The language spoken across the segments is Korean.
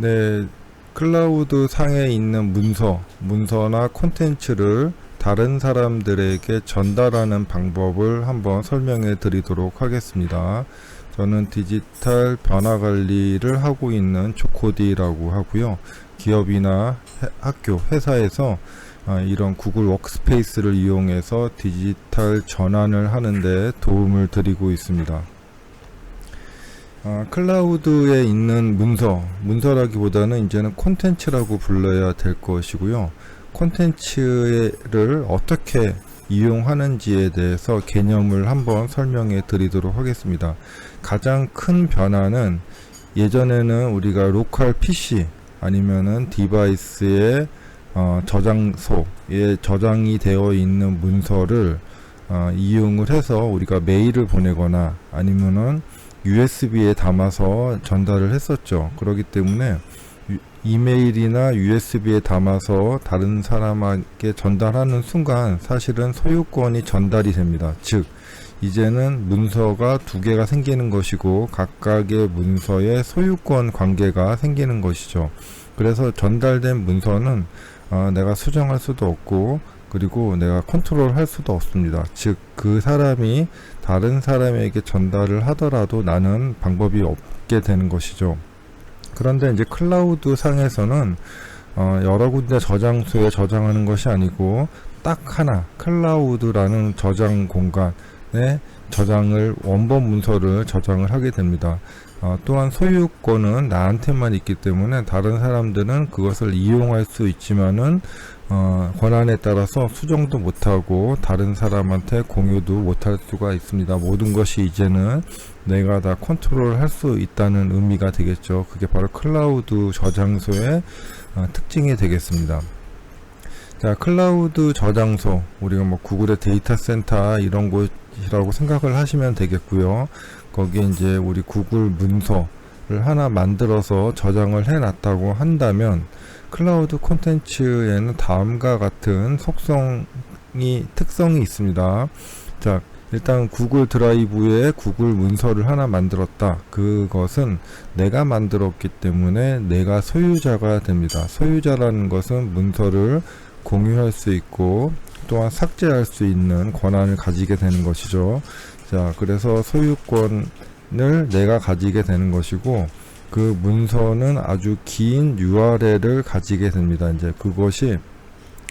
네, 클라우드 상에 있는 문서나 콘텐츠를 다른 사람들에게 전달하는 방법을 한번 설명해 드리도록 하겠습니다. 저는 디지털 변화 관리를 하고 있는 조코디라고 하고요. 기업이나 학교, 회사에서 이런 구글 워크스페이스를 이용해서 디지털 전환을 하는데 도움을 드리고 있습니다. 클라우드에 있는 문서라기보다는 이제는 콘텐츠라고 불러야 될 것이고요. 콘텐츠를 어떻게 이용하는지에 대해서 개념을 한번 설명해 드리도록 하겠습니다. 가장 큰 변화는 예전에는 우리가 로컬 PC 아니면은 디바이스의 저장소에 저장이 되어 있는 문서를 이용을 해서 우리가 메일을 보내거나 아니면은 USB에 담아서 전달을 했었죠. 그렇기 때문에 이메일이나 USB에 담아서 다른 사람에게 전달하는 순간 사실은 소유권이 전달이 됩니다. 즉 이제는 문서가 두 개가 생기는 것이고 각각의 문서의 소유권 관계가 생기는 것이죠. 그래서 전달된 문서는 내가 수정할 수도 없고 그리고 내가 컨트롤 할 수도 없습니다. 즉 그 사람이 다른 사람에게 전달을 하더라도 나는 방법이 없게 되는 것이죠. 그런데 이제 클라우드 상에서는 여러 군데 저장소에 저장하는 것이 아니고 딱 하나 클라우드라는 저장 공간에 저장을 원본 문서를 저장을 하게 됩니다. 또한 소유권은 나한테만 있기 때문에 다른 사람들은 그것을 이용할 수 있지만은 권한에 따라서 수정도 못하고 다른 사람한테 공유도 못할 수가 있습니다. 모든 것이 이제는 내가 다 컨트롤 할 수 있다는 의미가 되겠죠. 그게 바로 클라우드 저장소의 특징이 되겠습니다. 자, 클라우드 저장소, 우리가 뭐 구글의 데이터 센터 이런 곳이라고 생각을 하시면 되겠고요. 거기에 이제 우리 구글 문서를 하나 만들어서 저장을 해놨다고 한다면 클라우드 콘텐츠에는 다음과 같은 특성이 있습니다. 자, 일단 구글 드라이브에 구글 문서를 하나 만들었다. 그것은 내가 만들었기 때문에 내가 소유자가 됩니다. 소유자라는 것은 문서를 공유할 수 있고 또한 삭제할 수 있는 권한을 가지게 되는 것이죠. 자, 그래서 소유권을 내가 가지게 되는 것이고 그 문서는 아주 긴 URL을 가지게 됩니다. 이제 그것이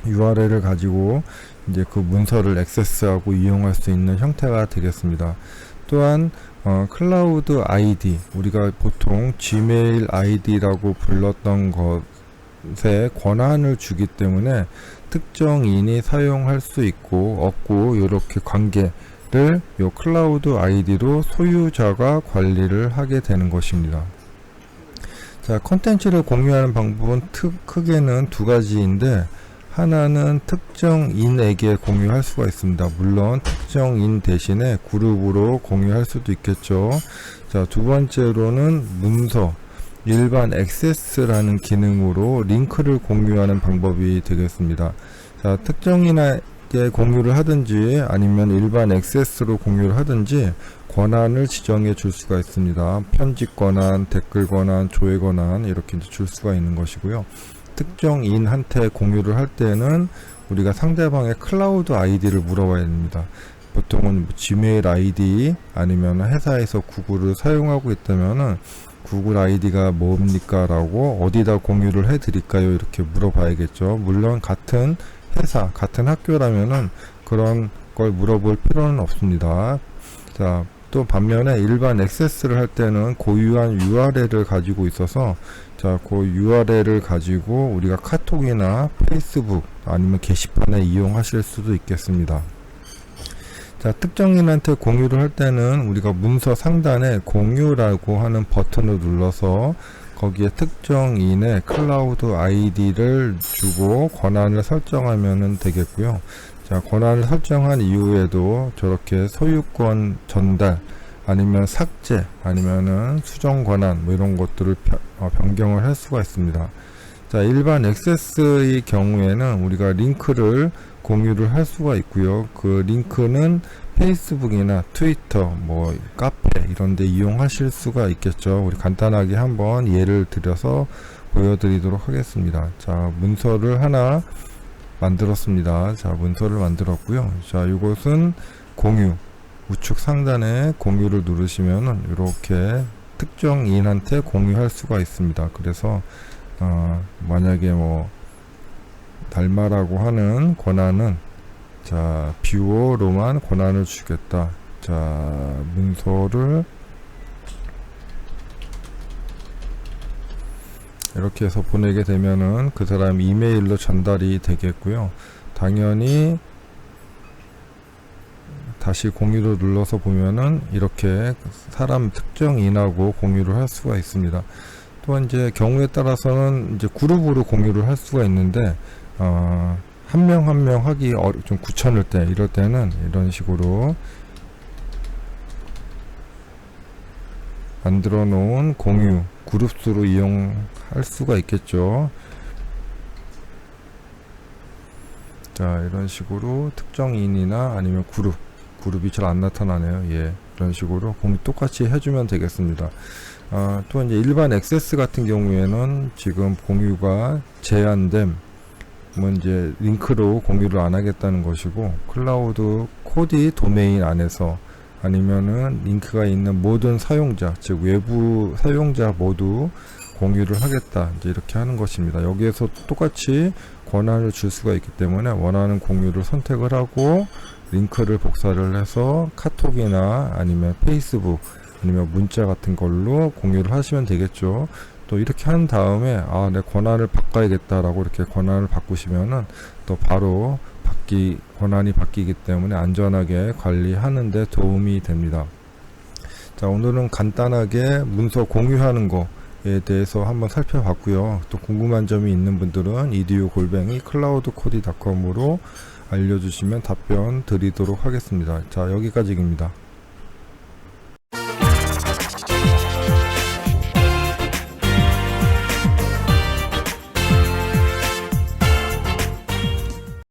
URL을 가지고 이제 그 문서를 액세스하고 이용할 수 있는 형태가 되겠습니다. 또한 클라우드 ID, 우리가 보통 Gmail ID라고 불렀던 것에 권한을 주기 때문에 특정인이 사용할 수 있고 없고 이렇게 관계를 요 클라우드 ID로 소유자가 관리를 하게 되는 것입니다. 자, 콘텐츠를 공유하는 방법은 크게는 두 가지인데 하나는 특정인에게 공유할 수가 있습니다. 물론 특정인 대신에 그룹으로 공유할 수도 있겠죠. 자, 두 번째로는 문서, 일반 액세스라는 기능으로 링크를 공유하는 방법이 되겠습니다. 자, 특정인에게 공유를 하든지 아니면 일반 액세스로 공유를 하든지 권한을 지정해 줄 수가 있습니다. 편집 권한, 댓글 권한, 조회 권한 이렇게 줄 수가 있는 것이고요. 특정인한테 공유를 할 때는 우리가 상대방의 클라우드 아이디를 물어봐야 됩니다. 보통은 지메일 아이디 아니면 회사에서 구글을 사용하고 있다면은 구글 아이디가 뭡니까? 라고 어디다 공유를 해 드릴까요? 이렇게 물어봐야겠죠. 물론 같은 회사, 같은 학교라면은 그런 걸 물어볼 필요는 없습니다. 자, 또 반면에 일반 액세스를 할 때는 고유한 URL을 가지고 있어서 자, 그 URL을 가지고 우리가 카톡이나 페이스북 아니면 게시판에 이용하실 수도 있겠습니다. 자, 특정인한테 공유를 할 때는 우리가 문서 상단에 공유라고 하는 버튼을 눌러서 거기에 특정인의 클라우드 아이디를 주고 권한을 설정하면 되겠고요. 자, 권한을 설정한 이후에도 저렇게 소유권 전달 아니면 삭제 아니면은 수정 권한 뭐 이런 것들을 변경을 할 수가 있습니다. 자, 일반 액세스의 경우에는 우리가 링크를 공유를 할 수가 있고요. 그 링크는 페이스북이나 트위터, 뭐 카페 이런 데 이용하실 수가 있겠죠. 우리 간단하게 한번 예를 들어서 보여드리도록 하겠습니다. 자, 문서를 하나 만들었습니다. 자, 문서를 만들었고요. 자, 이것은 공유, 우측 상단에 공유를 누르시면은 이렇게 특정인한테 공유할 수가 있습니다. 그래서 만약에 뭐 달마라고 하는 권한은, 자, 뷰어로만 권한을 주겠다. 자, 문서를 이렇게 해서 보내게 되면은 그 사람 이메일로 전달이 되겠고요. 당연히 다시 공유를 눌러서 보면은 이렇게 사람 특정인하고 공유를 할 수가 있습니다. 또한 이제 경우에 따라서는 이제 그룹으로 공유를 할 수가 있는데, 한 명 한 명 하기 좀 귀찮을 때, 이럴 때는 이런 식으로 만들어 놓은 공유 그룹수로 이용할 수가 있겠죠. 자, 이런 식으로 특정인이나 아니면 그룹이 잘 안 나타나네요. 예, 이런 식으로 공유 똑같이 해주면 되겠습니다. 또 이제 일반 액세스 같은 경우에는 지금 공유가 제한됨, 뭐 이제 링크로 공유를 안 하겠다는 것이고, 클라우드 코디 도메인 안에서 아니면은 링크가 있는 모든 사용자, 즉 외부 사용자 모두 공유를 하겠다, 이제 이렇게 하는 것입니다. 여기에서 똑같이 권한을 줄 수가 있기 때문에 원하는 공유를 선택을 하고 링크를 복사를 해서 카톡이나 아니면 페이스북 아니면 문자 같은 걸로 공유를 하시면 되겠죠. 또 이렇게 한 다음에 내 권한을 바꿔야겠다라고 이렇게 권한을 바꾸시면은 또 바로 권한이 바뀌기 때문에 안전하게 관리하는 데 도움이 됩니다. 자, 오늘은 간단하게 문서 공유하는 거에 대해서 한번 살펴봤고요. 또 궁금한 점이 있는 분들은 edu@cloudcoding.com으로 알려주시면 답변 드리도록 하겠습니다. 자, 여기까지입니다.